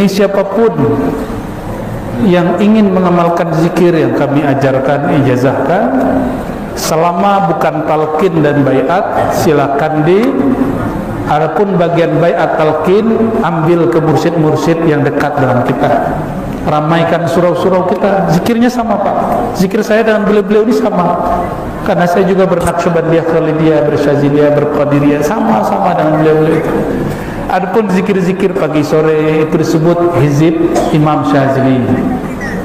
Jadi siapapun yang ingin mengamalkan zikir yang kami ajarkan, ijazahkan, selama bukan talqin dan baiat, silakan adapun bagian baiat talqin ambil ke mursyid-mursyid yang dekat dengan kita. Ramaikan surau-surau kita. Zikirnya sama Pak. Zikir saya dengan beliau-beliau ini sama. Karena saya juga bernaqsyabandiyah, khalidiyah, bersyaziliyah, berqadiriyah, sama-sama dengan beliau-beliau itu. Adapun zikir-zikir pagi sore itu disebut hizib Imam Syazili.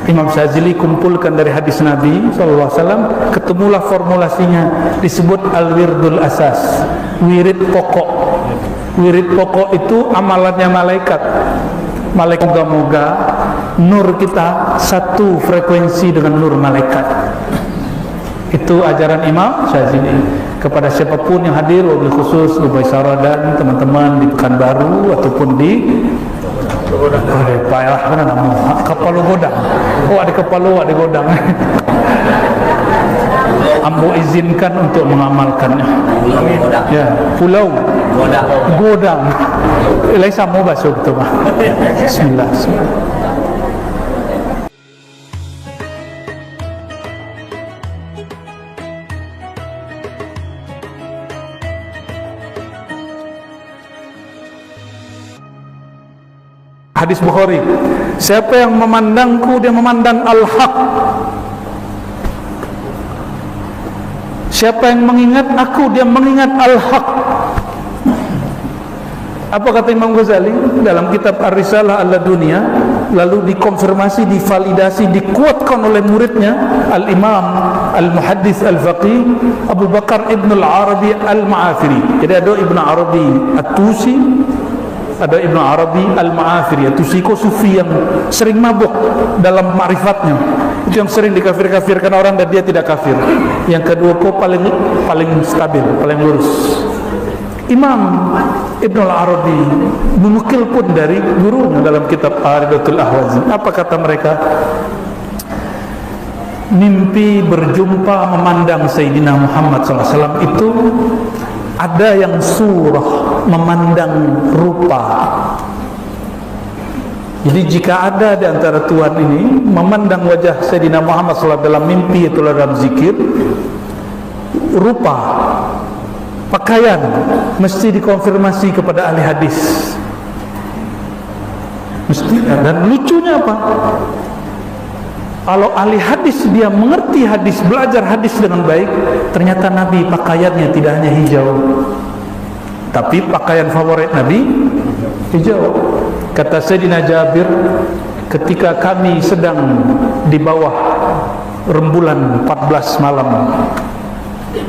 Imam Syazili kumpulkan dari hadis Nabi SAW, ketemulah formulasinya, disebut al-wirdul asas, wirid pokok. Wirid pokok itu amalannya malaikat. Malaikat, moga-moga nur kita satu frekuensi dengan nur malaikat. Itu ajaran Imam Syazili. Kepada siapapun yang hadir, wabil khusus Ubay Sarah dan teman-teman di Pekanbaru ataupun di Payah, mana nama? Kepalu Godang. Oh, ada Kepalu, ada Godang. Ambo izinkan untuk mengamalkannya. Ya, Pulau Godang. Ilai samo basuh tu mah. Bismillah. Hadis Bukhari, siapa yang memandangku, dia memandang al-haq. Siapa yang mengingat aku, dia mengingat al-haq. Apa kata Imam Ghazali dalam kitab Ar-Risalah Al-Dunia, lalu dikonfirmasi, divalidasi, dikuatkan oleh muridnya Al-Imam Al-Muhaddis Al-Faqih Abu Bakar Ibn Al-Arabi Al-Ma'afiri. Jadi ada Ibn Arabi At-Tusi, ada Ibn Arabi Al-Ma'afiri, itu sufi yang sering mabuk dalam ma'rifatnya. Itu yang sering dikafir-kafirkan orang dan dia tidak kafir. Yang kedua kok paling stabil, paling lurus. Imam Ibn Al-Arabi menukil pun dari gurunya dalam kitab Aridatul Ahwazi. Apa kata mereka? Mimpi berjumpa memandang Sayyidina Muhammad SAW itu ada yang surah, memandang rupa. Jadi jika ada di antara tuan ini memandang wajah Sayyidina Muhammad SAW dalam mimpi, itulah dalam zikir, rupa, pakaian, mesti dikonfirmasi kepada ahli hadis. Mesti. Dan lucunya apa? Kalau ahli hadis dia mengerti hadis, belajar hadis dengan baik, ternyata Nabi pakaiannya tidak hanya hijau, tapi pakaian favorit Nabi hijau. Kata Sayyidina Jabir, ketika kami sedang di bawah rembulan 14 malam,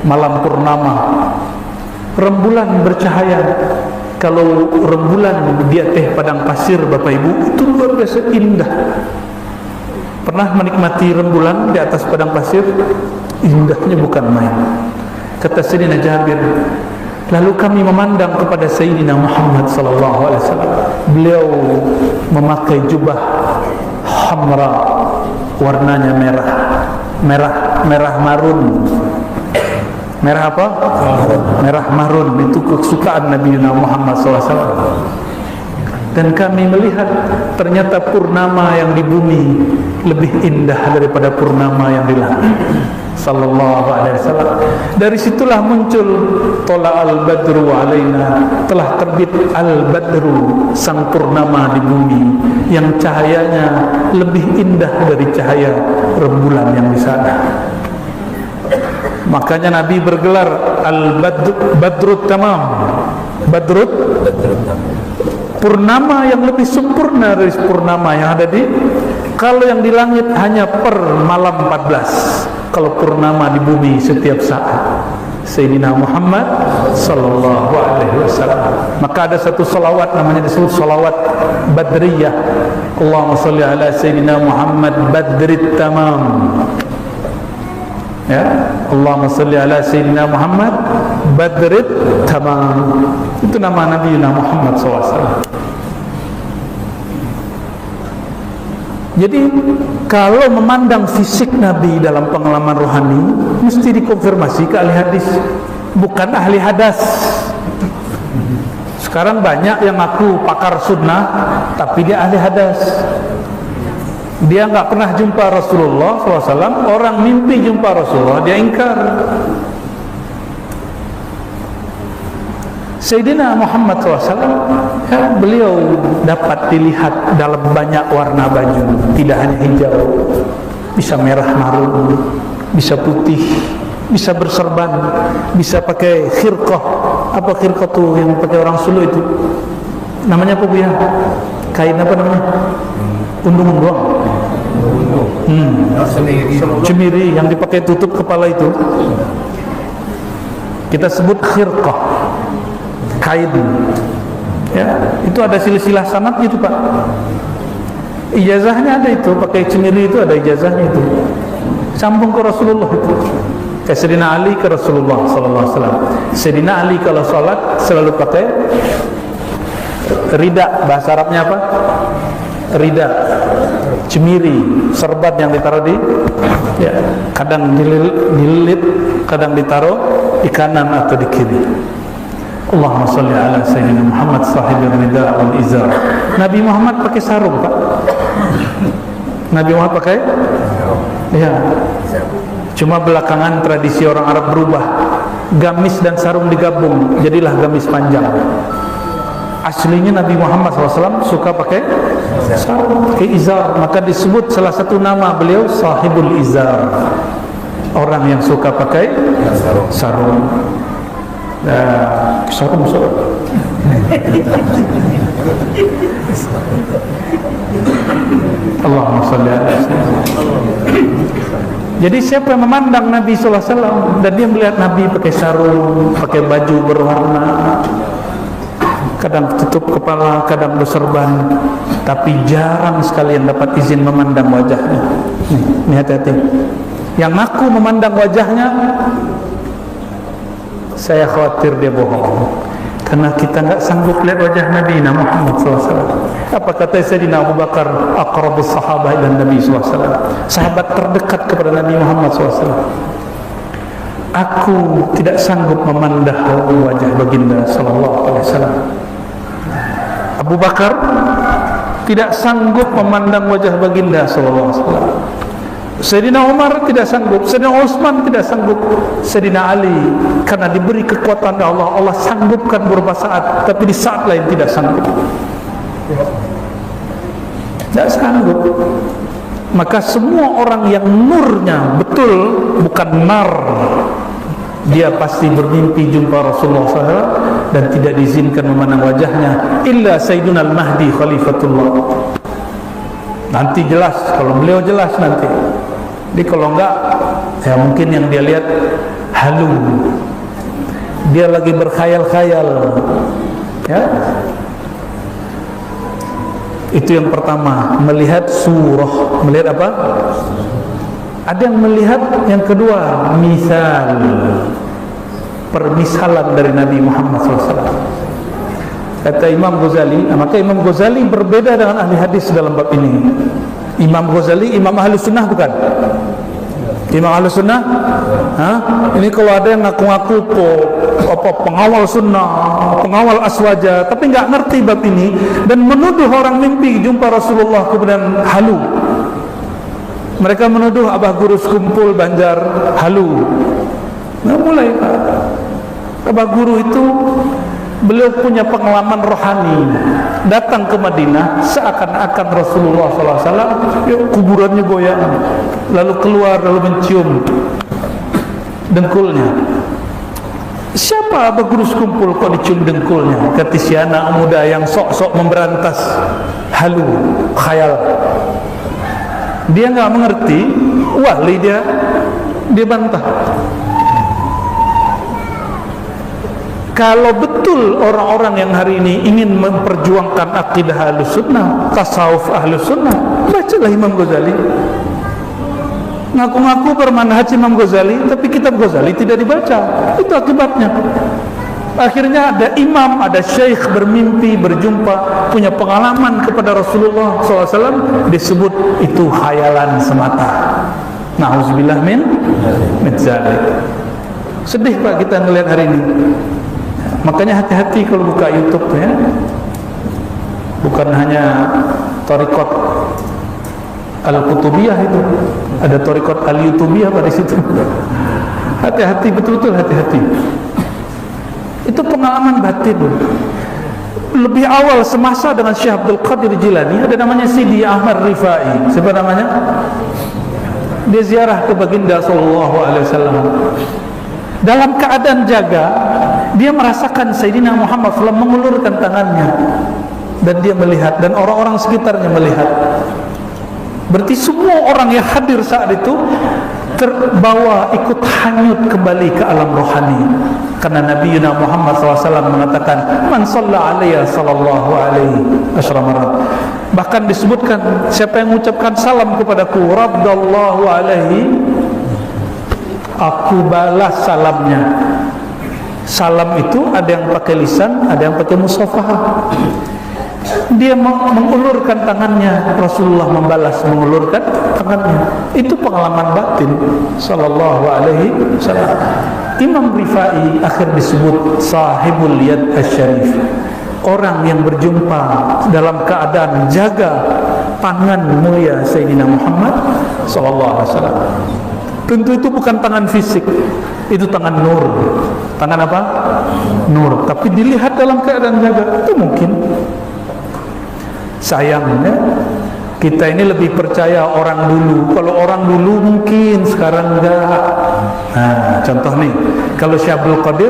malam purnama, rembulan bercahaya. Kalau rembulan di atas padang pasir Bapak Ibu, itu luar biasa indah. Pernah menikmati rembulan di atas padang pasir? Indahnya bukan main. Kata Sayyidina Jabir, lalu kami memandang kepada Sayyidina Muhammad sallallahu alaihi wasallam. Beliau memakai jubah hamra, warnanya merah marun. Merah apa? Merah marun. Itu kesukaan Nabi Muhammad sallallahu alaihi wasallam. Dan kami melihat ternyata purnama yang di bumi lebih indah daripada purnama yang di langit. Sallallahu alaihi wasallam. Dari situlah muncul tola al-badru alaina, telah terbit al-badru, sang purnama di bumi yang cahayanya lebih indah dari cahaya rembulan yang di sana. Makanya Nabi bergelar al-badrut tamam. Badrut purnama yang lebih sempurna dari purnama yang ada di, kalau yang di langit hanya per malam 14, kalau purnama di bumi setiap saat. Sayyidina Muhammad sallallahu alaihi wasallam. Maka ada satu salawat namanya disebut salawat Badriyah. Allahumma salli ala Sayyidina Muhammad Badrit tamam. Ya, Allahumma salli ala Sayyidina Muhammad Badrit tamam. Itu nama Nabi Muhammad SAW. Jadi kalau memandang fisik Nabi dalam pengalaman rohani, mesti dikonfirmasi ke ahli hadis, bukan ahli hadas. Sekarang banyak yang ngaku pakar sunnah, tapi dia ahli hadas. Dia nggak pernah jumpa Rasulullah SAW. Orang mimpi jumpa Rasulullah, dia ingkar. Sayyidina Muhammad SAW, ya, beliau dapat dilihat dalam banyak warna baju, tidak hanya hijau, bisa merah marun, bisa putih, bisa berserban, bisa pakai khirqah. Apa khirqah tuh yang pakai orang Sulu itu? Namanya apa, Bu ya? Kain apa namanya? Undung doang. Cemiri yang dipakai tutup kepala itu. Kita sebut khirqah. Kain. Ya, itu ada silsilah sanad gitu, Pak. Ijazahnya ada itu, pakai cemiri itu ada ijazahnya itu. Sambung ke Rasulullah itu. Ke Sayyidina Ali ke Rasulullah sallallahu alaihi wasallam. Sayyidina Ali kalau salat selalu pakai rida, bahasa Arabnya apa? Rida. Cemiri, serbat yang ditaruh di, ya, kadang dililit, kadang ditaruh di kanan atau di kiri. Allahumma salli ala Sayyidina Muhammad sahibir rida wal izar. Nabi Muhammad pakai sarung, Pak. Nabi Muhammad pakai? Ya. Cuma belakangan tradisi orang Arab berubah. Gamis dan sarung digabung, jadilah gamis panjang. Aslinya Nabi Muhammad SAW suka pakai sarung, pakai izar. Maka disebut salah satu nama beliau sahibul izar, orang yang suka pakai sarung. Sarung. Allahumma shalli ala Jadi siapa yang memandang Nabi SAW dan dia melihat Nabi pakai sarung, pakai baju berwarna, kadang tutup kepala, kadang berserban, tapi jarang sekali yang dapat izin memandang wajahnya. Ini hati-hati. Yang ngaku memandang wajahnya, saya khawatir dia bohong, karena kita nggak sanggup lihat wajah Nabi Muhammad SAW. Apa kata Sayyidina Abu Bakar, aqrabus sahabah dan Nabi SAW, sahabat terdekat kepada Nabi Muhammad SAW. Aku tidak sanggup memandang wajah baginda Sallallahu Alaihi Wasallam. Abu Bakar tidak sanggup memandang wajah baginda Sallallahu Alaihi Wasallam. Sayyidina Umar tidak sanggup, Sayyidina Utsman tidak sanggup, Sayyidina Ali karena diberi kekuatan Allah, Allah sanggupkan beberapa saat, tapi di saat lain tidak sanggup. Tidak sanggup. Maka semua orang yang nurnya betul, bukan nar, dia pasti bermimpi jumpa Rasulullah SAW dan tidak diizinkan memandang wajahnya illa Sayyiduna al-Mahdi Khalifatullah. Nanti jelas, kalau beliau jelas nanti. Jadi kalau enggak, ya mungkin yang dia lihat halu, dia lagi berkhayal-khayal, ya. Itu yang pertama, melihat surah. Melihat apa? Ada yang melihat yang kedua, misal, permisalan dari Nabi Muhammad SAW. Kata Imam Ghazali, maka Imam Ghazali berbeda dengan ahli hadis dalam bab ini. Imam Ghazali, Imam Ahli Sunnah bukan? Imam Ahli Sunnah? Ini kalau ada yang ngaku-ngaku pengawal sunnah, pengawal aswaja, tapi nggak ngerti bab ini dan menuduh orang mimpi jumpa Rasulullah kemudian halu. Mereka menuduh Abah Guru Sekumpul Banjar halu. Nah, mulai Abah Guru itu beliau punya pengalaman rohani, datang ke Madinah seakan-akan Rasulullah SAW, kuburannya goyang, lalu keluar lalu mencium dengkulnya. Siapa Abah Guru Sekumpul kok dicium dengkulnya? Kata si anak muda yang sok-sok memberantas halu, khayal. Dia nggak mengerti, wali dia bantah. Kalau betul orang-orang yang hari ini ingin memperjuangkan akidah Ahlus Sunnah, tasawuf Ahlus Sunnah, bacalah Imam Ghazali. Ngaku-ngaku bermanhaj Imam Ghazali, tapi kitab Ghazali tidak dibaca. Itu akibatnya. Akhirnya ada imam, ada syekh bermimpi, berjumpa, punya pengalaman kepada Rasulullah SAW, disebut itu khayalan semata. Na'udzubillah min dzalik. Sedih Pak kita melihat hari ini. Makanya hati-hati kalau buka YouTube ya. Bukan hanya Thariqat Al-Qutubiyah itu, ada Thariqat Al-Yutubiyah pada situ. Hati-hati, betul-betul hati-hati. Itu pengalaman batin. Lebih awal semasa dengan Syekh Abdul Qadir Jilani, ada namanya Sidi Ahmad Rifai. Siapa namanya? Dia ziarah ke baginda sallallahu alaihi wasallam. Dalam keadaan jaga, dia merasakan Sayyidina Muhammad SAW mengulurkan tangannya, dan dia melihat, dan orang-orang sekitarnya melihat. Berarti semua orang yang hadir saat itu terbawa, ikut hanyut kembali ke alam rohani. Karena Nabi Muhammad SAW mengatakan, man shalla alayya sallallahu alaihi asyara. Bahkan disebutkan, siapa yang mengucapkan salam kepadaku, raddallahu alaihi, aku balas salamnya. Salam itu ada yang pakai lisan, ada yang pakai musafahah. Dia mengulurkan tangannya, Rasulullah membalas mengulurkan tangannya. Itu pengalaman batin sallallahu alaihi wasallam. Imam Rifai akhir disebut sahibul yad asy-syarif, orang yang berjumpa dalam keadaan jaga tangan mulia Sayyidina Muhammad sallallahu alaihi wasallam. Tentu itu bukan tangan fisik, itu tangan nur. Tangan apa? Nur. Tapi dilihat dalam keadaan jaga, itu mungkin. Sayangnya kita ini lebih percaya orang dulu. Kalau orang dulu mungkin, sekarang enggak. Nah, contoh nih, kalau Syekh Abdul Qadir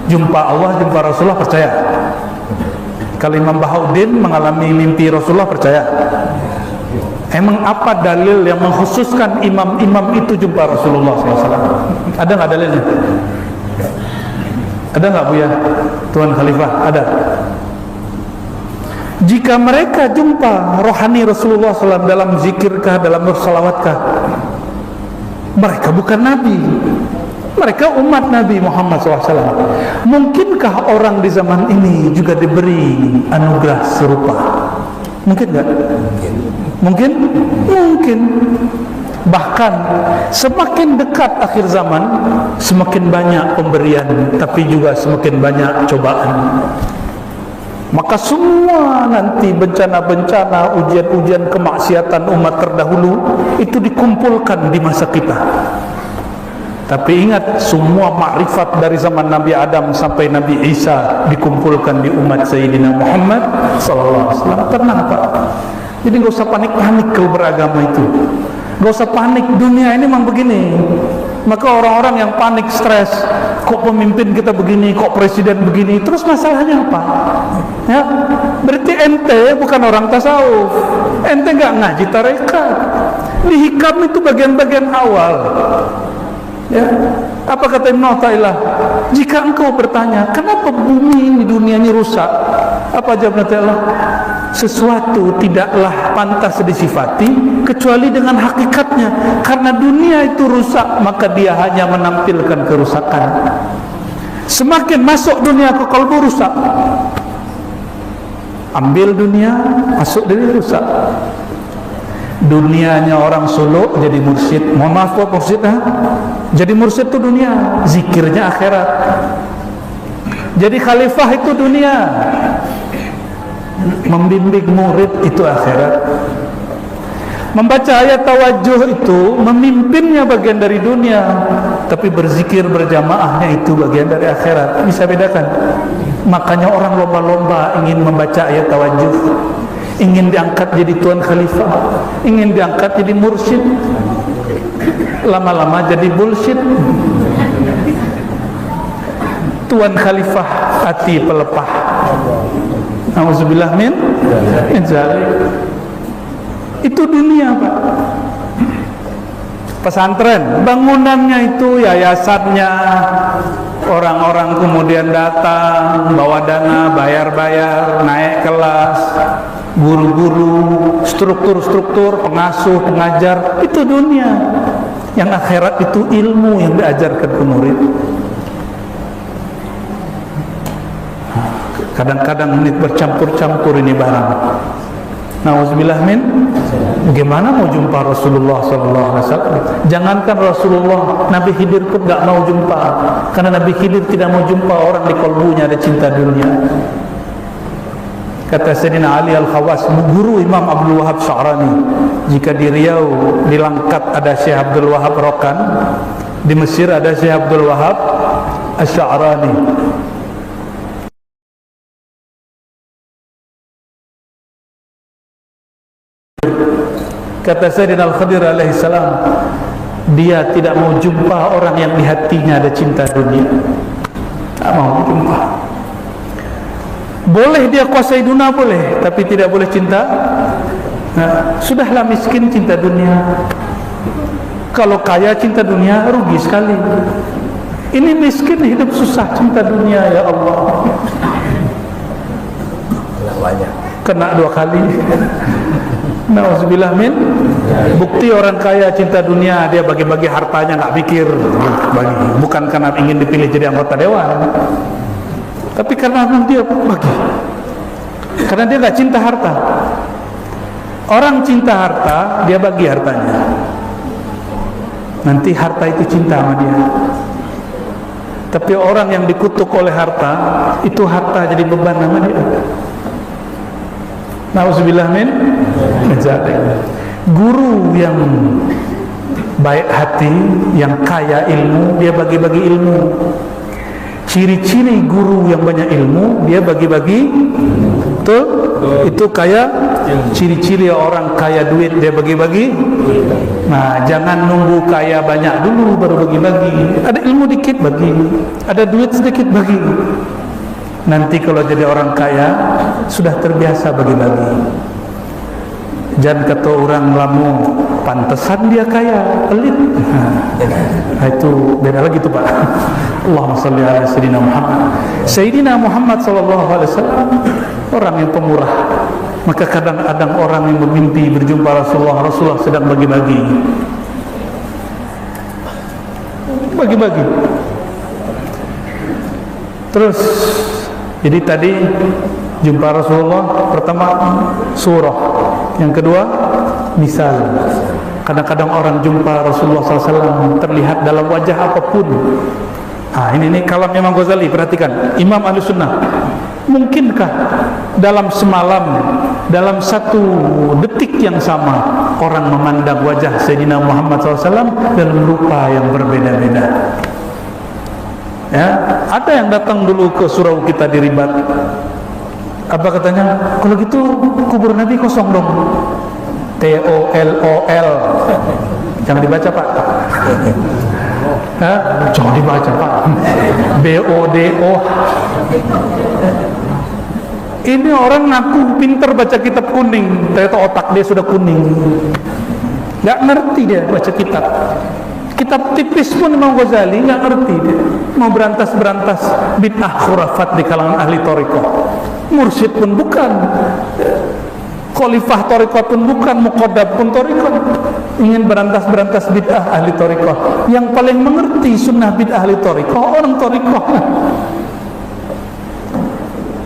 jumpa Allah, jumpa Rasulullah, percaya. Kalau Imam Bahauddin mengalami mimpi Rasulullah, percaya. Emang apa dalil yang mengkhususkan imam-imam itu jumpa Rasulullah SAW? Ada nggak dalilnya? Ada nggak Buya? Tuan Khalifah, ada. Jika mereka jumpa rohani Rasulullah SAW dalam zikirkah, dalam bersalawatkah, mereka bukan Nabi, mereka umat Nabi Muhammad SAW. Mungkinkah orang di zaman ini juga diberi anugerah serupa? Mungkin nggak? Mungkin? Mungkin. Bahkan semakin dekat akhir zaman, semakin banyak pemberian, tapi juga semakin banyak cobaan. Maka semua nanti bencana-bencana, ujian-ujian kemaksiatan umat terdahulu itu dikumpulkan di masa kita. Tapi ingat, semua makrifat dari zaman Nabi Adam sampai Nabi Isa dikumpulkan di umat Sayyidina Muhammad sallallahu alaihi wasallam. Tenang Pak. Jadi gak usah panik-panik kalau beragama itu. Gak usah panik, dunia ini memang begini. Maka orang-orang yang panik, stres, kok pemimpin kita begini, kok presiden begini, terus masalahnya apa? Ya, berarti ente bukan orang tasawuf, ente nggak ngaji tarekat. Di hikam itu bagian-bagian awal. Ya, apa kata Ibnu Athaillah? Jika engkau bertanya, kenapa bumi ini, dunia ini rusak? Apa jawab Athaillah? Sesuatu tidaklah pantas disifati kecuali dengan hakikatnya. Karena dunia itu rusak, maka dia hanya menampilkan kerusakan. Semakin masuk dunia ke kalbu, rusak. Ambil dunia, masuk dari rusak. Dunianya orang Solo jadi mursyid. Mohon maaf Pak mursyid, jadi mursyid itu dunia, zikirnya akhirat. Jadi khalifah itu dunia, membimbing murid itu akhirat. Membaca ayat tawajuh itu memimpinnya bagian dari dunia, tapi berzikir berjamaahnya itu bagian dari akhirat. Bisa bedakan? Makanya orang lomba-lomba ingin membaca ayat tawajuh, ingin diangkat jadi tuan khalifah, ingin diangkat jadi mursyid, lama-lama jadi bullshit. Tuan khalifah hati pelepah. Auzubillah min zalik. Itu dunia Pak. Pesantren, bangunannya itu, yayasannya, orang-orang kemudian datang, bawa dana, bayar-bayar, naik kelas, guru-guru, struktur-struktur, pengasuh, pengajar, itu dunia. Yang akhirat itu ilmu yang diajarkan ke murid. Kadang-kadang ini bercampur-campur ini barang. Nauzubillah min. Bagaimana mau jumpa Rasulullah SAW? Jangankan Rasulullah, Nabi Khidir pun gak mau jumpa, karena Nabi Khidir tidak mau jumpa orang di kalbunya ada cinta dunia. Kata Sayyidina Ali Al-Khawas, guru Imam Abdul Wahab Sya'rani, jika di Riau, di Langkat ada Syekh Abdul Wahab Rokan, di Mesir ada Syekh Abdul Wahab Sya'rani. Kata Sayyidina Al-Khadir alaihi salam, dia tidak mau jumpa orang yang di hatinya ada cinta dunia. Tak mau jumpa. Boleh dia kuasai dunia boleh, tapi tidak boleh cinta. Nah, sudahlah miskin cinta dunia. Kalau kaya cinta dunia rugi sekali. Ini miskin hidup susah cinta dunia, ya Allah. Kena 2 kali. Nauzubillah min. Bukti orang kaya cinta dunia, dia bagi-bagi hartanya nggak pikir bagi, bukan karena ingin dipilih jadi anggota dewan, tapi karena dia bagi, karena dia nggak cinta harta. Orang cinta harta, dia bagi hartanya, nanti harta itu cinta sama dia. Tapi orang yang dikutuk oleh harta, itu harta jadi beban sama dia. Nauzubillah min. Guru yang baik hati, yang kaya ilmu, dia bagi-bagi ilmu. Ciri-ciri guru yang banyak ilmu, dia bagi-bagi. Betul? Itu kaya. Ciri-ciri orang kaya duit, dia bagi-bagi. Nah, jangan nunggu kaya banyak dulu baru bagi-bagi. Ada ilmu dikit bagi, ada duit sedikit bagi. Nanti kalau jadi orang kaya sudah terbiasa bagi-bagi. Jangan kata orang lamu, pantesan dia kaya, pelit. Nah, itu beda lagi tuh Pak. Allahumma salli ala Sayyidina Muhammad. Sayyidina Muhammad SAW orang yang pemurah. Maka kadang-kadang orang yang bermimpi berjumpa Rasulullah, Rasulullah sedang bagi-bagi. Bagi-bagi. Terus jadi tadi jumpa Rasulullah pertama surah, yang kedua misal. Kadang-kadang orang jumpa Rasulullah SAW terlihat dalam wajah apapun. Ini kalam Imam Ghazali, perhatikan. Imam Ahlussunnah, mungkinkah dalam semalam, dalam satu detik yang sama, orang memandang wajah Sayyidina Muhammad SAW dalam rupa yang berbeda-beda? Ya, ada yang datang dulu ke surau kita di Ribat. Apa katanya? Kalau gitu kubur Nabi kosong dong. TOLOL. Jangan dibaca Pak. Jangan dibaca Pak. BODO. Ini orang ngaku pintar baca kitab kuning, ternyata otak dia sudah kuning. Gak ngerti dia baca kitab. Kitab tipis pun Imam Ghazali nggak ngerti dia. Mau berantas-berantas bid'ah khurafat di kalangan ahli thariqah. Mursyid pun bukan, khalifah thariqah pun bukan, muqaddam pun thariqah. Ingin berantas-berantas bid'ah ahli thariqah. Yang paling mengerti sunnah bid'ah ahli thariqah orang thariqah.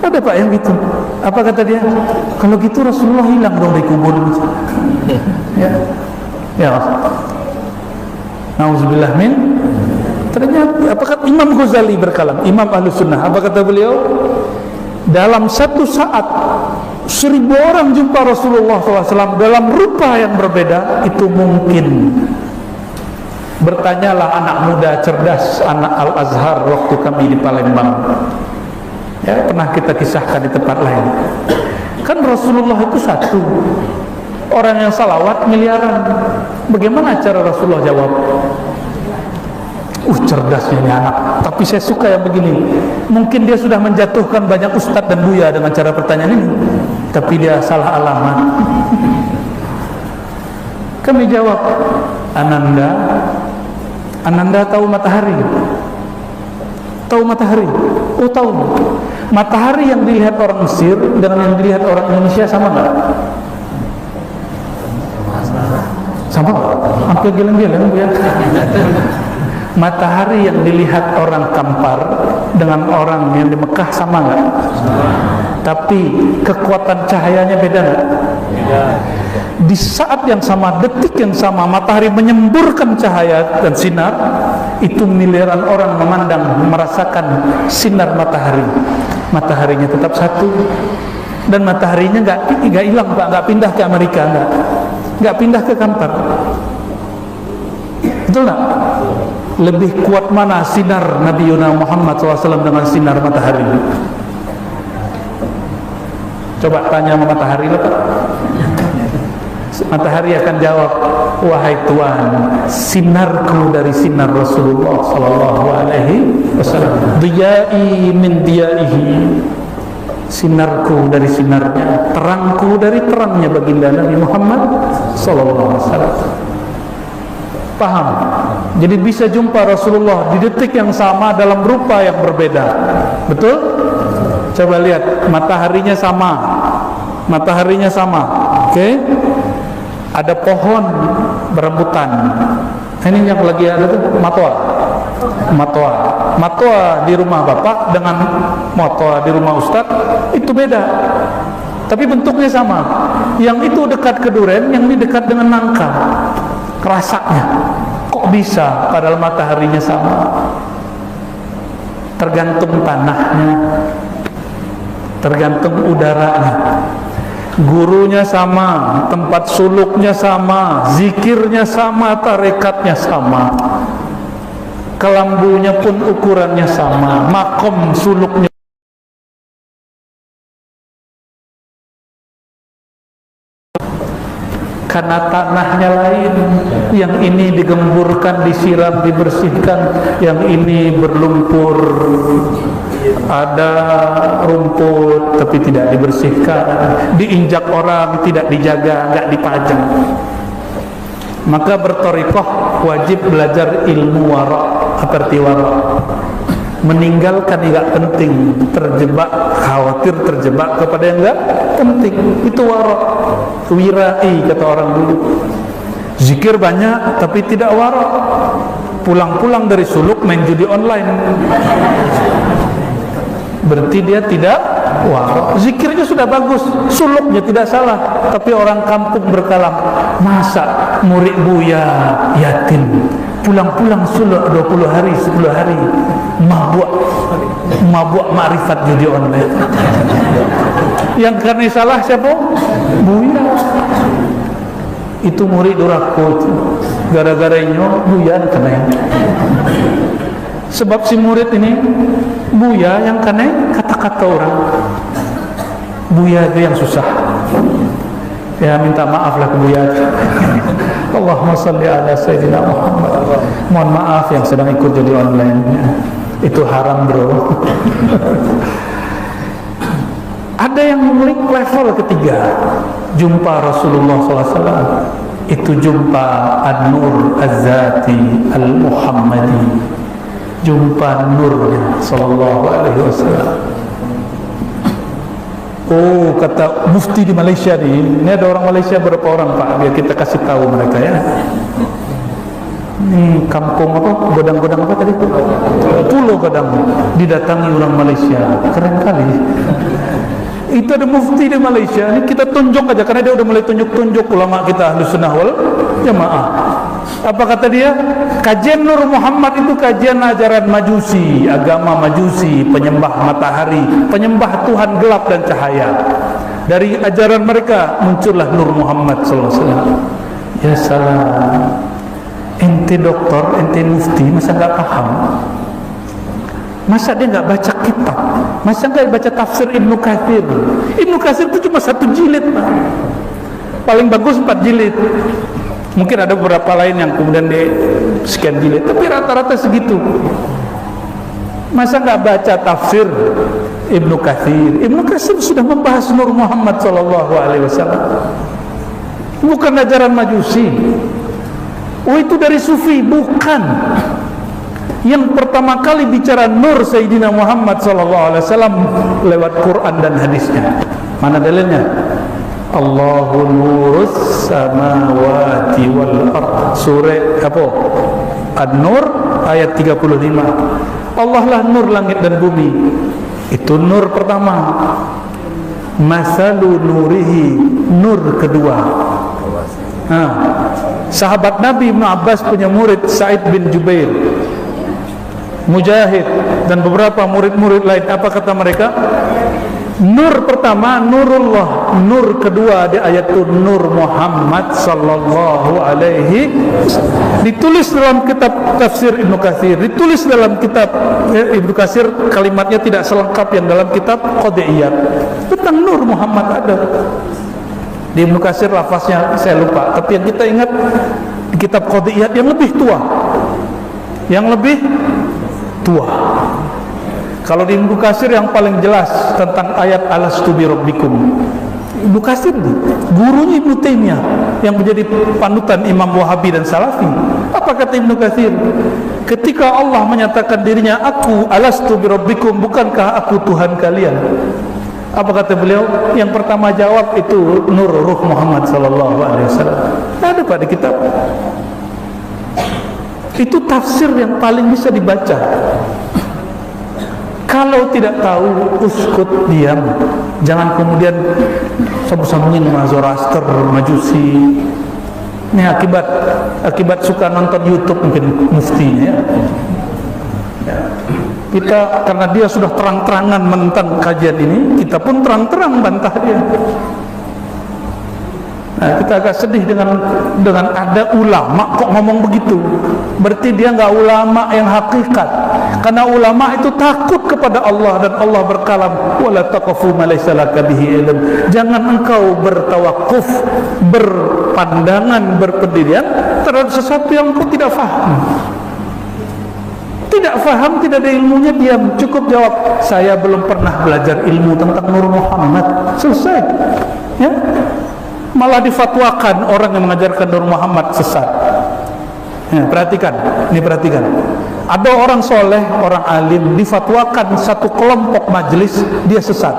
Ada Pak yang gitu. Apa kata dia? Kalau gitu Rasulullah hilang dong di kubur. Ya. Nauzubillah min. Ternyata apa kata Imam Ghazali berkalam, Imam Ahlussunnah, apa kata beliau? Dalam satu saat 1000 orang jumpa Rasulullah SAW dalam rupa yang berbeda, itu mungkin. Bertanyalah anak muda cerdas, anak Al-Azhar waktu kami di Palembang. Ya, pernah kita kisahkan di tempat lain. Kan Rasulullah itu satu, orang yang salawat miliaran. Bagaimana cara Rasulullah jawab? Cerdasnya ini anak. Tapi saya suka yang begini. Mungkin dia sudah menjatuhkan banyak ustadz dan buya dengan cara pertanyaan ini, tapi dia salah alamat. Kami jawab, Ananda tahu matahari? Tahu matahari? Oh tahu. Matahari yang dilihat orang Mesir dengan yang dilihat orang Indonesia sama nggak? Sama, hampir geleng-geleng ya. Matahari yang dilihat orang Kampar dengan orang yang di Mekah sama nggak? Tapi kekuatan cahayanya beda nggak? Di saat yang sama, detik yang sama, matahari menyemburkan cahaya dan sinar, itu miliaran orang memandang, merasakan sinar matahari. Mataharinya tetap satu, dan mataharinya nggak hilang Pak, nggak pindah ke Amerika, nggak pindah ke Kampar. Betul nggak? Lebih kuat mana sinar Nabi Muhammad SAW dengan sinar matahari? Coba tanya sama matahari lah Pak. Matahari akan jawab, wahai Tuhan, sinarku dari sinar Rasulullah sallallahu alaihi wasallam, diyai min diyaihi, sinarku dari sinarnya, terangku dari terangnya baginda Nabi Muhammad sallallahu alaihi wasallam. Paham? Jadi bisa jumpa Rasulullah di detik yang sama dalam rupa yang berbeda. Betul? Coba lihat, mataharinya sama. Mataharinya sama. Oke? Ada pohon berebutan. Ini yang lagi ada tuh matoa di rumah bapak dengan matoa di rumah ustaz itu beda, tapi bentuknya sama. Yang itu dekat ke duren, yang ini dekat dengan nangka. Rasanya kok bisa padahal mataharinya sama? Tergantung tanahnya, tergantung udaranya. Gurunya sama, tempat suluknya sama, zikirnya sama, tarekatnya sama, kelambunya pun ukurannya sama, makom suluknya. Karena tanahnya lain, yang ini digemburkan, disiram, dibersihkan, yang ini berlumpur, ada rumput tapi tidak dibersihkan, diinjak orang, tidak dijaga, nggak dipajang. Maka berthariqah wajib belajar ilmu wara. Apa arti wara? Meninggalkan yang nggak penting, terjebak, khawatir terjebak kepada yang nggak penting, itu wara. Wirai kata orang dulu. Zikir banyak tapi tidak wara. Pulang-pulang dari suluk main judi online, berarti dia tidak wara. Zikirnya sudah bagus, suluknya tidak salah, tapi orang kampung berkalam, masa murid Buya yatim pulang-pulang suluk 20 hari 10 hari mabuk ma'rifat judi online. Yang karena salah siapa? Buya. Itu murid durakut, gara-garanya Buya kena. Sebab si murid ini Buya yang kena kata-kata orang. Buya itu yang susah. Ya minta maaf lah ke Buya. Allahumma salli ala Sayyidina Muhammad. Mohon maaf yang sedang ikut jadi online. Itu haram bro. Ada yang memiliki level ketiga, jumpa Rasulullah SAW. Itu jumpa An-Nur Az-Zati Al-Muhammadi, jumpa nurnya sallallahu alaihi wasallam. Oh, kata mufti di Malaysia ini ada orang Malaysia berapa orang Pak, biar kita kasih tahu mereka ya. Ini kampung apa, godang-godang apa tadi? Pulau Godang didatangi orang Malaysia, keren kali. Itu ada mufti di Malaysia, ini kita tunjuk aja karena dia udah mulai tunjuk-tunjuk ulama kita Ahlus Sunnah wal Jamaah. Apa kata dia? Kajian Nur Muhammad itu kajian ajaran Majusi, agama Majusi, penyembah matahari, penyembah Tuhan gelap dan cahaya. Dari ajaran mereka muncullah Nur Muhammad sallallahu alaihi wasallam. Ya salam. Ente doktor, ente mufti, masa enggak paham? Masa dia enggak baca kitab? Masa enggak baca tafsir Ibnu Katsir? Ibnu Katsir itu cuma 1 jilid, Pak. Paling bagus 4 jilid. Mungkin ada beberapa lain yang kemudian di sekian jilid, tapi rata-rata segitu. Masa enggak baca tafsir Ibnu Katsir? Ibnu Katsir sudah membahas Nur Muhammad sallallahu alaihi wasallam. Bukan ajaran Majusi. Oh, itu dari Sufi, bukan. Yang pertama kali bicara Nur Sayyidina Muhammad SAW lewat Quran dan hadisnya. Mana dalilnya? Allahu nurus samawati wal ard. Surah apa? An-Nur ayat 35. Allah lah nur langit dan bumi. Itu nur pertama. masalu nurihi, nur kedua. Sahabat Nabi Ibn Abbas punya murid Sa'id bin Jubair, Mujahid, dan beberapa murid-murid lain. Apa kata mereka? Nur pertama nurullah, nur kedua di ayat itu nur Muhammad sallallahu alaihi. Ditulis dalam kitab tafsir Ibnu Katsir, ditulis dalam kitab Ibnu Katsir, kalimatnya tidak selengkap yang dalam kitab Qadiyat. Tentang nur Muhammad ada. Di Ibnu Katsir lafaznya saya lupa, tapi yang kita ingat di kitab Qadiyat yang lebih tua. Yang lebih tua. Kalau di Ibnu Katsir yang paling jelas tentang ayat alastu bi rabbikum, Ibnu Katsir, gurunya Ibnu Taimiyah yang menjadi panutan Imam Wahabi dan Salafi. Apa kata Ibnu Katsir? Ketika Allah menyatakan dirinya, aku alastu bi rabbikum, bukankah aku Tuhan kalian? Apa kata beliau? Yang pertama jawab itu nur ruh Muhammad sallallahu alaihi wasallam. Ada Pak di kitab. Itu tafsir yang paling bisa dibaca. Kalau tidak tahu, uskut, diam. Jangan kemudian sambung-sambungin sama Zoroaster, Majusi. Ini akibat suka nonton YouTube mungkin muftinya ya. Kita karena dia sudah terang-terangan menentang kajian ini, kita pun terang-terang bantah dia. Nah, kita agak sedih dengan ada ulama kok ngomong begitu. Berarti dia nggak ulama yang hakikat. Karena ulama itu takut kepada Allah, dan Allah berkalam, wala taqfu ma laysa laka bihi ilm. Jangan engkau bertawakuf, berpandangan, berpendirian terhadap sesuatu yang engkau tidak faham. Tidak faham, tidak ada ilmunya, diam. Cukup jawab, saya belum pernah belajar ilmu tentang Nur Muhammad. Selesai. Ya. Malah difatwakan orang yang mengajarkan Nur Muhammad sesat. Ya, perhatikan. Ada orang soleh, orang alim, difatwakan satu kelompok majelis dia sesat.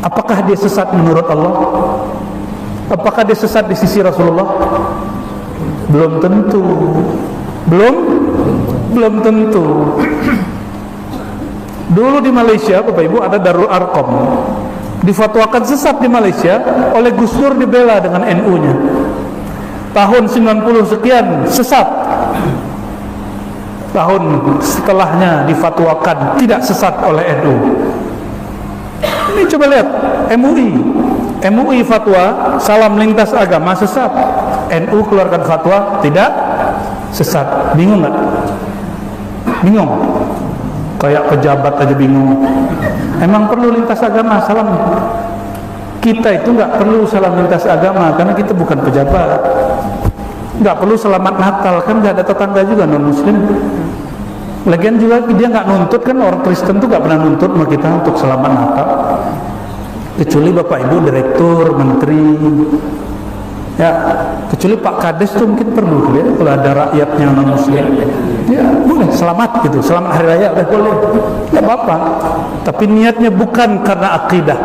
Apakah dia sesat menurut Allah? Apakah dia sesat di sisi Rasulullah? Belum tentu. Belum tentu. Dulu di Malaysia, Bapak Ibu, ada Darul Arqam. Difatwakan sesat di Malaysia, oleh Gus Dur dibela dengan NU-nya. Tahun 90 sekian sesat. Tahun setelahnya difatwakan tidak sesat oleh NU. Ini coba lihat MUI fatwa salam lintas agama sesat. NU keluarkan fatwa tidak sesat. Bingung nggak? Bingung? Kayak pejabat aja bingung. Emang perlu lintas agama salam? Kita itu nggak perlu salam lintas agama karena kita bukan pejabat. Nggak perlu selamat Natal, kan nggak ada tetangga juga non Muslim. Lagian juga dia nggak nuntut, kan orang Kristen tuh nggak pernah nuntut sama kita untuk selamat Natal. Kecuali Bapak Ibu direktur, menteri, ya. Kecuali Pak Kades tuh mungkin perlu ya, kalau ada rakyatnya non Muslim. Ya boleh selamat gitu, selamat hari raya udah boleh, nggak apa-apa. Tapi niatnya bukan karena akidah.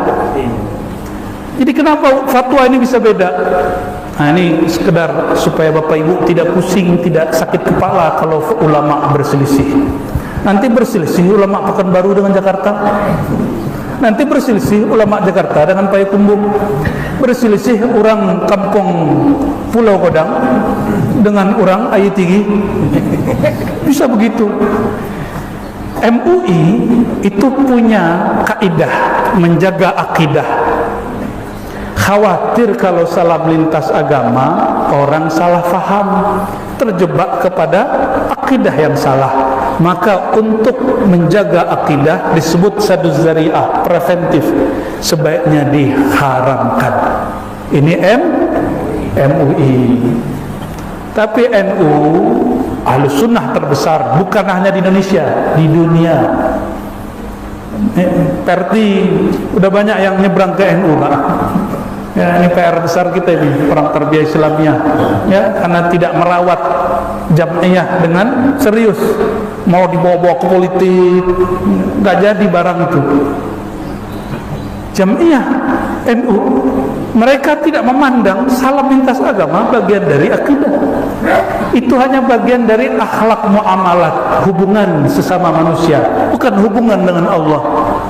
Jadi kenapa fatwa ini bisa beda? Nah, ini sekedar supaya Bapak Ibu tidak pusing, tidak sakit kepala kalau ulama berselisih. Nanti berselisih ulama Pekanbaru dengan Jakarta. Nanti berselisih ulama Jakarta dengan Payakumbuh. Berselisih orang kampung Pulau Kodang dengan orang Ayu Tinggi. Bisa begitu. MUI itu punya kaidah menjaga akidah. Khawatir kalau salam lintas agama orang salah faham, terjebak kepada akidah yang salah. Maka untuk menjaga akidah disebut saduz zari'ah, preventif, sebaiknya diharamkan. Ini MUI. Tapi NU Ahlus Sunnah terbesar bukan hanya di Indonesia, di dunia. Perti udah banyak yang nyebrang ke NU, Pak. Ya, ini PR besar kita ini, orang tarbiyah Islamiyah, ya, karena tidak merawat jam'iyah dengan serius, mau dibawa-bawa ke politik, nggak jadi barang itu. Jam'iyah NU, mereka tidak memandang salam lintas agama bagian dari akidah. Itu hanya bagian dari akhlak muamalat, hubungan sesama manusia, bukan hubungan dengan Allah.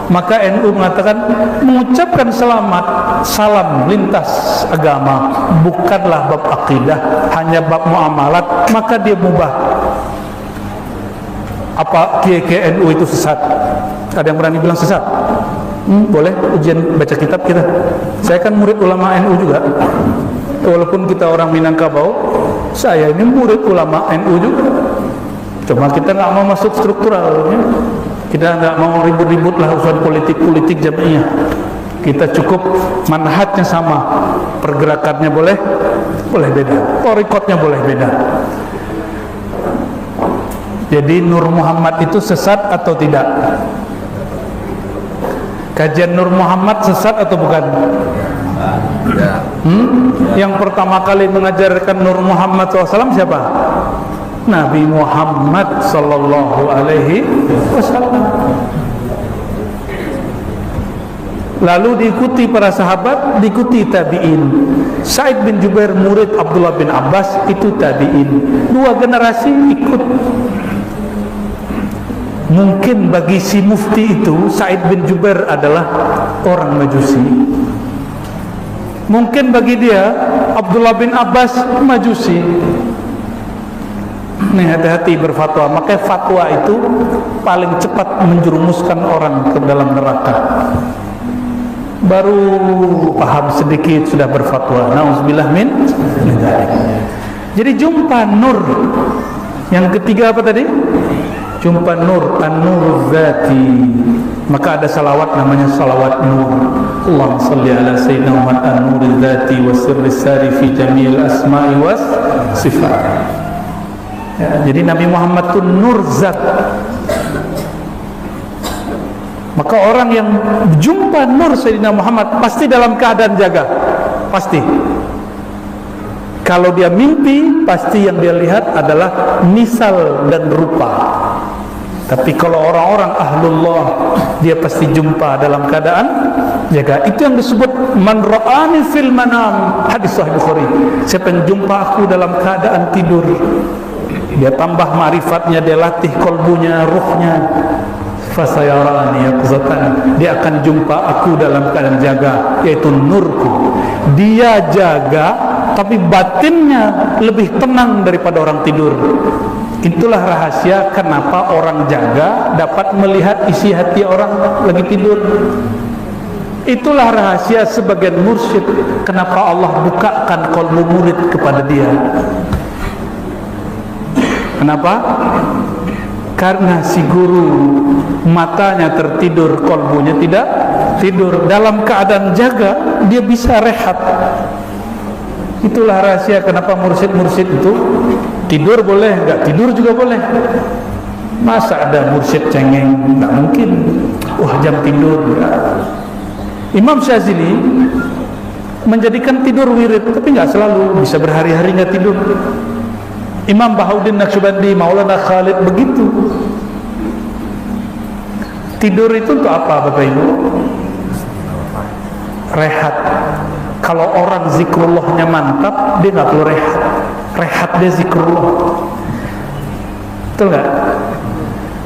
Maka NU mengatakan mengucapkan selamat salam lintas agama bukanlah bab akidah, hanya bab muamalat, maka dia mubah. Apa kiai NU itu sesat? Ada yang berani bilang sesat? Boleh ujian baca kitab kita. Saya kan murid ulama NU juga. Walaupun kita orang Minangkabau, saya ini murid ulama NU juga. Cuma kita nggak mau masuk struktural, ya. Kita nggak mau ribut-ribut lah urusan politik jamiah. Kita cukup manhajnya sama, pergerakannya boleh beda, torikotnya boleh beda. Jadi Nur Muhammad itu sesat atau tidak? Kajian Nur Muhammad sesat atau bukan? Yang pertama kali mengajarkan Nur Muhammad SAW siapa? Nabi Muhammad sallallahu alaihi wasallam. Lalu diikuti para sahabat, diikuti tabi'in. Sa'id bin Jubair murid Abdullah bin Abbas, itu tabi'in. Dua generasi ikut. Mungkin bagi si mufti itu Sa'id bin Jubair adalah orang Majusi. Mungkin bagi dia Abdullah bin Abbas Majusi. Nih, hati-hati berfatwa. Maka fatwa itu paling cepat menjerumuskan orang ke dalam neraka. Baru paham sedikit sudah berfatwa. Nauzubillah min dzalik. Jadi jumpa nur. Yang ketiga apa tadi? Jumpa nur, an-nur zati. Maka ada salawat namanya salawat nur. Allahumma salli ala sayyidina Muhammad an-nur zati wa sirri sari fi jami'il asma'i was sifat. Ya, jadi Nabi Muhammad itu nur zat. Maka orang yang jumpa nur Sayyidina Muhammad pasti dalam keadaan jaga. Pasti. Kalau dia mimpi, pasti yang dia lihat adalah misal dan rupa. Tapi kalau orang-orang ahlullah, dia pasti jumpa dalam keadaan jaga. Itu yang disebut man ra'ani fil manam, hadis sahih Bukhari. Siapa yang jumpa aku dalam keadaan tidur, dia tambah ma'rifatnya, dia latih kolbunya, ruhnya, fasayarani yaqzatan, dia akan jumpa aku dalam keadaan jaga, yaitu nurku. Dia jaga tapi batinnya lebih tenang daripada orang tidur. Itulah rahasia kenapa orang jaga dapat melihat isi hati orang lagi tidur. Itulah rahasia sebagian mursyid kenapa Allah bukakan kolbu murid kepada dia. Kenapa? Karena si guru matanya tertidur, kolbunya tidak tidur. Dalam keadaan jaga, dia bisa rehat. Itulah rahasia kenapa mursyid-mursyid itu tidur boleh, enggak tidur juga boleh. Masa ada mursyid cengeng? Enggak mungkin. Wah, jam tidur. Enggak. Imam Syazili menjadikan tidur wirid, tapi enggak selalu, bisa berhari-hari enggak tidur. Imam Bahauddin Naqsyabandi, Maulana Khalid begitu. Tidur itu untuk apa Bapak Ibu? Rehat. Kalau orang zikrullahnya mantap, dia nggak perlu rehat. Rehat dia zikrullah. Betul nggak?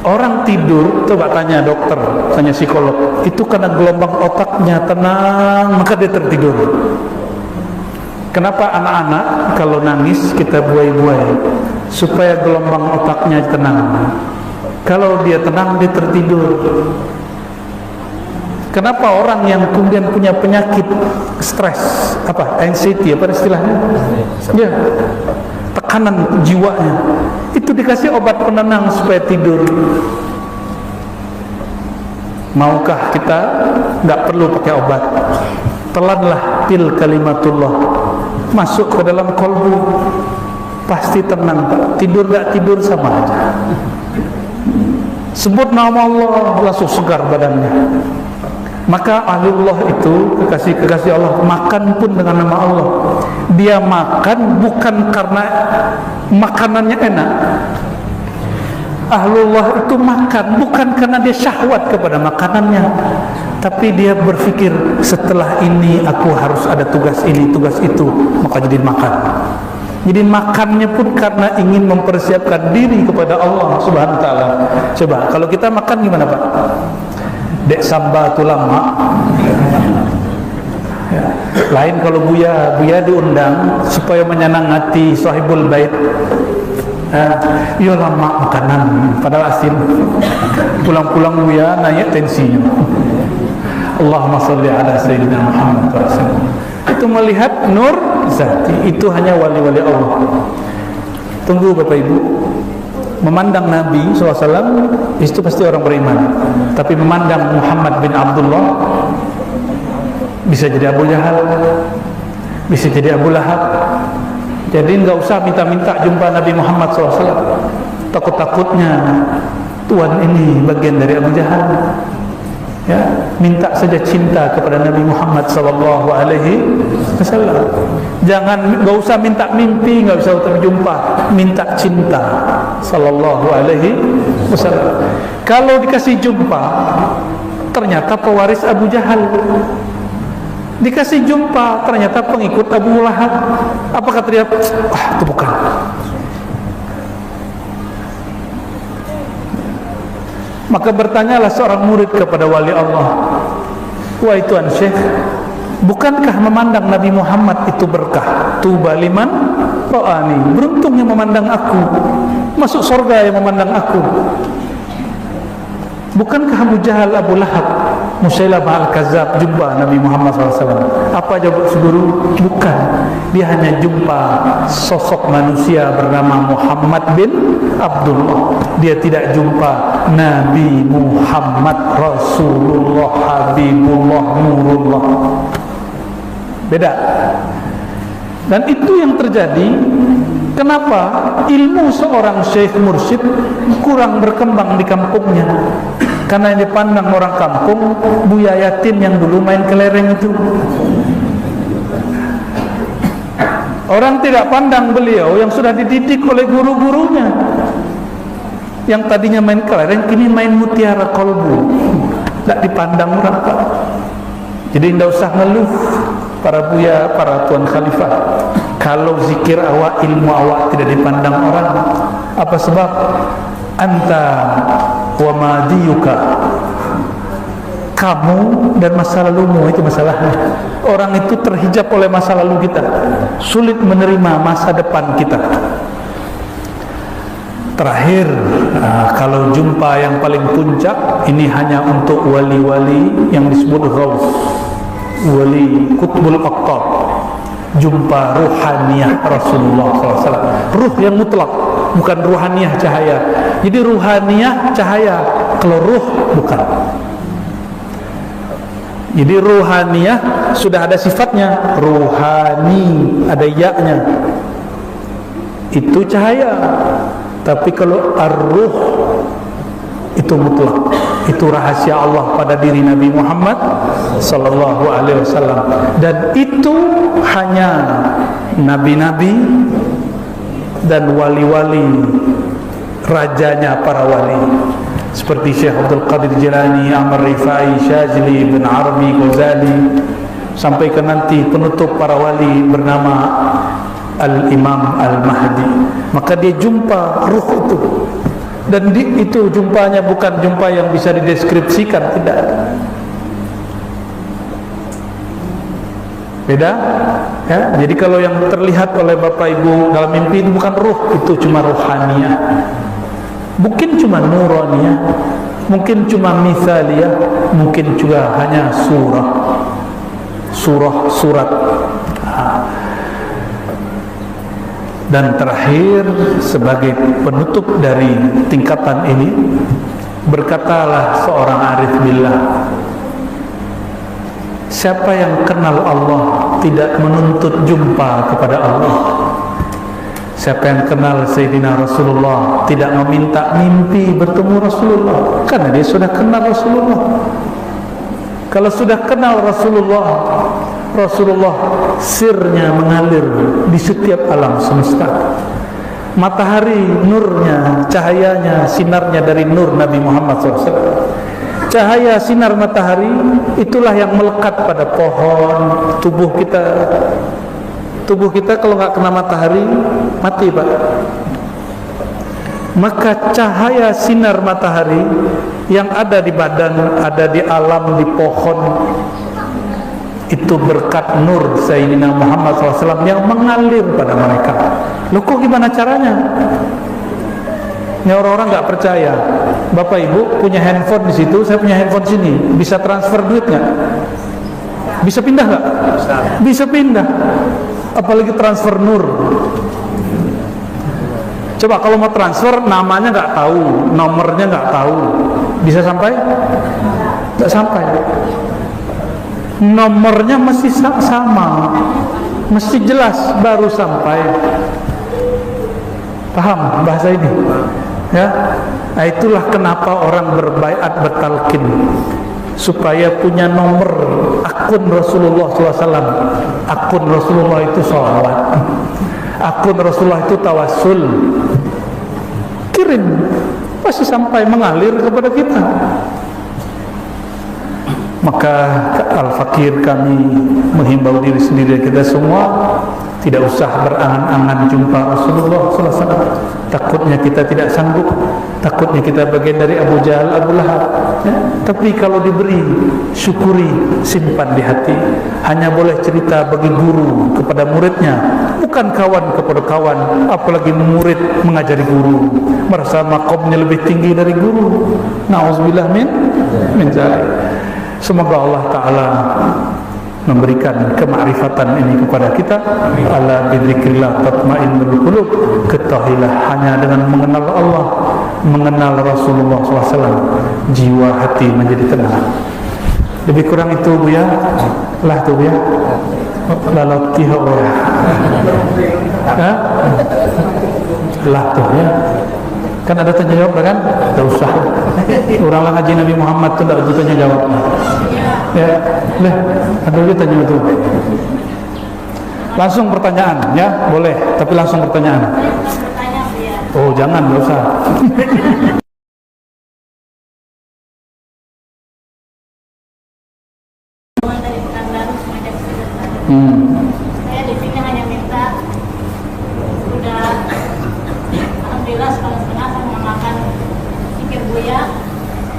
Orang tidur, coba tanya dokter, tanya psikolog, itu karena gelombang otaknya tenang, maka dia tertidur. Kenapa anak-anak kalau nangis kita buai-buai? Supaya gelombang otaknya tenang. Kalau dia tenang, dia tertidur. Kenapa orang yang kemudian punya penyakit stres, apa, anxiety, apa istilahnya? Ya, tekanan jiwanya, itu dikasih obat penenang supaya tidur. Maukah kita nggak perlu pakai obat? Telanlah pil kalimatullah masuk ke dalam kolbu, pasti tenang. Tidur nggak tidur sama aja. Sebut nama Allah, langsung segar badannya. Maka ahlullah itu kekasih-kekasih Allah makan pun dengan nama Allah. Dia makan bukan karena makanannya enak. Ahlullah itu makan bukan karena dia syahwat kepada makanannya, tapi dia berpikir setelah ini aku harus ada tugas ini, tugas itu, maka jadi makan. Jadi makannya pun karena ingin mempersiapkan diri kepada Allah Subhanahu wa taala. Coba kalau kita makan gimana Pak? Dek Samba tu lama. Ya. Lain kalau Buya diundang supaya menyenang hati sahibul bait. Ya lama makanan padahal asin. Pulang-pulang Buya naik tensinya. Allahumma salli ala sayyidina Muhammad SAW. Itu melihat nur zati, itu hanya wali-wali Allah. Tunggu Bapak Ibu, memandang Nabi SAW itu pasti orang beriman. Tapi memandang Muhammad bin Abdullah, bisa jadi Abu Jahal, bisa jadi Abu Lahab. Jadi enggak usah minta-minta jumpa Nabi Muhammad SAW. Takut-takutnya Tuhan ini bagian dari Abu Jahal. Ya, minta saja cinta kepada Nabi Muhammad sallallahu alaihi wasallam. Jangan, enggak usah minta mimpi, enggak usah terjumpa, minta cinta sallallahu alaihi wasallam. Kalau dikasih jumpa ternyata pewaris Abu Jahal, dikasih jumpa ternyata pengikut Abu Lahab, apa kata dia? Itu bukan. Maka bertanyalah seorang murid kepada wali Allah, wahai Tuan Syekh, bukankah memandang Nabi Muhammad itu berkah? Tuba liman ra'ani, beruntung yang memandang aku, masuk surga yang memandang aku. Bukankah Abu Jahal, Abu Lahab, Musailamah al-Kazzab jumpa Nabi Muhammad SAW? Apa jawab si guru? Bukan. Dia hanya jumpa sosok manusia bernama Muhammad bin Abdullah. Dia tidak jumpa Nabi Muhammad Rasulullah Habibullah Nurullah. Beda. Dan itu yang terjadi. Kenapa ilmu seorang syekh mursyid kurang berkembang di kampungnya? Karena yang dipandang orang kampung Buya Yatin yang dulu main kelereng itu. Orang tidak pandang beliau yang sudah dididik oleh guru-gurunya, yang tadinya main kelereng kini main mutiara kolbu. Tidak dipandang orang, Pak. Jadi tidak usah ngeluh para Buya, para Tuan Khalifah, kalau zikir awak, ilmu awak tidak dipandang orang. Apa sebab? Anta wa madiyuka, kamu dan masa lalumu, itu masalahnya. Orang itu terhijab oleh masa lalu kita, sulit menerima masa depan kita. Terakhir, kalau jumpa yang paling puncak ini hanya untuk wali-wali yang disebut Ghaus, wali Qutbul Aqtab, jumpa ruhaniyah Rasulullah SAW, ruh yang mutlak, bukan ruhaniyah cahaya. Jadi ruhaniyah cahaya, kalau ruh bukan. Jadi ruhaniyah sudah ada sifatnya, ruhani ada ya-nya, itu cahaya. Tapi kalau ar-ruh itu mutlak, itu rahasia Allah pada diri Nabi Muhammad sallallahu alaihi wasallam, dan itu hanya nabi-nabi dan wali-wali, rajanya para wali seperti Syekh Abdul Qadir Jilani, Amr Rifai, Syazili, Ibn Arabi, Ghazali, sampai ke nanti penutup para wali bernama Al-Imam Al-Mahdi. Maka dia jumpa ruh itu, dan itu jumpanya bukan jumpa yang bisa dideskripsikan, tidak. Beda, ya. Jadi kalau yang terlihat oleh Bapak Ibu dalam mimpi itu bukan ruh, itu cuma ruhaniyah. Mungkin cuma nuraniyah, mungkin cuma mithaliyah, mungkin juga hanya surat. Dan terakhir, sebagai penutup dari tingkatan ini, berkatalah seorang arif billah, siapa yang kenal Allah tidak menuntut jumpa kepada Allah. Siapa yang kenal Sayyidina Rasulullah tidak meminta mimpi bertemu Rasulullah, karena dia sudah kenal Rasulullah. Kalau sudah kenal Rasulullah, Rasulullah sirnya mengalir di setiap alam semesta. Matahari nurnya, cahayanya, sinarnya dari nur Nabi Muhammad SAW. Cahaya sinar matahari itulah yang melekat pada pohon. Tubuh kita kalau nggak kena matahari mati, Pak. maka cahaya sinar matahari yang ada di badan, ada di alam, di pohon, itu berkat nur Sayyidina Muhammad SAW yang mengalir pada mereka. Loh, kok gimana caranya? Ini orang-orang nggak percaya. Bapak Ibu punya handphone di situ, saya punya handphone sini, bisa transfer duit nggak? Bisa pindah nggak? Bisa pindah. Apalagi transfer nur. Coba kalau mau transfer, namanya nggak tahu, nomornya nggak tahu, bisa sampai? Nggak sampai. Nomornya mesti sama, mesti jelas baru sampai. Paham bahasa ini? Ya, nah itulah kenapa orang berbaiat bertalqin, supaya punya nomor akun Rasulullah SAW. Akun Rasulullah itu sholawat, akun Rasulullah itu tawassul. Kirim, pasti sampai mengalir kepada kita. Maka Al-Fakir kami menghimbau diri sendiri, kita semua tidak usah berangan-angan jumpa Rasulullah SAW. Takutnya kita tidak sanggup, takutnya kita bagian dari Abu Jahal, Abu Lahab, ya? Tapi kalau diberi, syukuri, simpan di hati. Hanya boleh cerita bagi guru kepada muridnya, bukan kawan kepada kawan. Apalagi murid mengajari guru, merasa makomnya lebih tinggi dari guru. Na'udzubillah min dzalik. Semoga Allah Ta'ala memberikan kemakrifatan ini kepada kita. Ala bidzikrillah tatmainnul qulub. Ketahuilah hanya dengan mengenal Allah, mengenal Rasulullah SAW, jiwa hati menjadi tenang. Lebih kurang itu Bu ya. Lah tuh Bu ya. Lalau tiha ya. Hah? Lah tuh ya. Kan ada tanya jawab kan? Tidak usah. Orang ngaji Nabi Muhammad itu tidak usah tanya jawab. Ya, leh, ada lagi tanya itu. Langsung pertanyaan, ya, boleh. Tapi langsung pertanyaan. Oh, jangan, tidak usah. Saya di sini hanya minta, sudah alhamdulillah setengah-setengah saya mengamalkan zikir buya,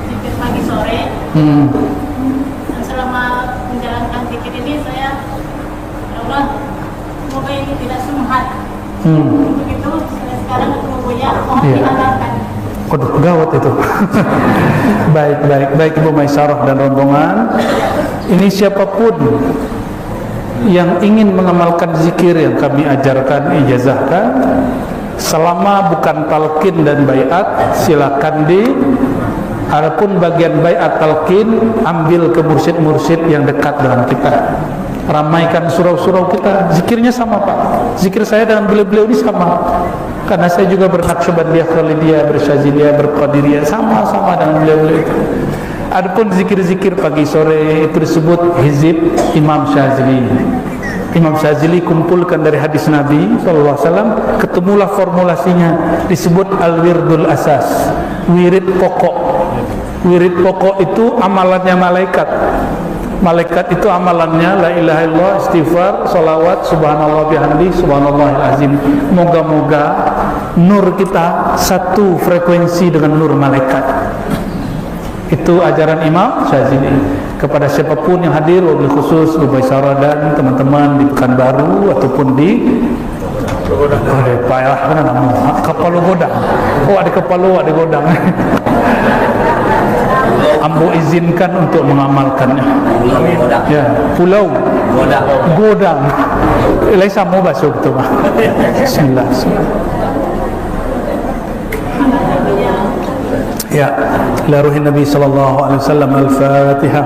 zikir pagi sore. Dan selama menjalankan zikir ini saya, ya Allah, semoga ini tidak sumhat. Begitu saya sekarang ketemu buya, mohon diandalkan. Waduh, gawat itu. Baik Ibu Maisarah dan rombongan. Ini siapapun yang ingin mengamalkan zikir yang kami ajarkan, ijazahkan, selama bukan talqin dan baiat, silakan di. Adapun bagian baiat talqin, ambil ke mursyid-mursyid yang dekat dengan kita. Ramaikan surau-surau kita. Zikirnya sama Pak. Zikir saya dengan beliau-beliau ini sama. Karena saya juga bernaqsyabandiyah, khalidiyah, bersyaziliyah, berqadiriyah, sama-sama dengan beliau-beliau itu. Adapun zikir-zikir pagi sore itu disebut hizib Imam Syazili. Imam Syazili kumpulkan dari hadis Nabi SAW, ketemulah formulasinya, disebut al-wirdul asas, wirid pokok. Wirid pokok itu amalannya malaikat. Malaikat itu amalannya la ilaha illallah, istighfar, salawat, subhanallah bihamdi, subhanallahil azim. Moga-moga nur kita satu frekuensi dengan nur malaikat. Itu ajaran Imam Syazili. Kepada siapapun yang hadir, wabil khusus Bu Maisarah dan teman-teman di Pekanbaru ataupun di Kepalu Godang. Oh, ada Kepalu, ada Godang. Ambo izinkan untuk mengamalkannya. Ya, Pulau Godang. Laisa mau basuh betul Pak. Bismillah. Ya, ila ruhin Nabi sallallahu alaihi wasallam, al-Fatihah.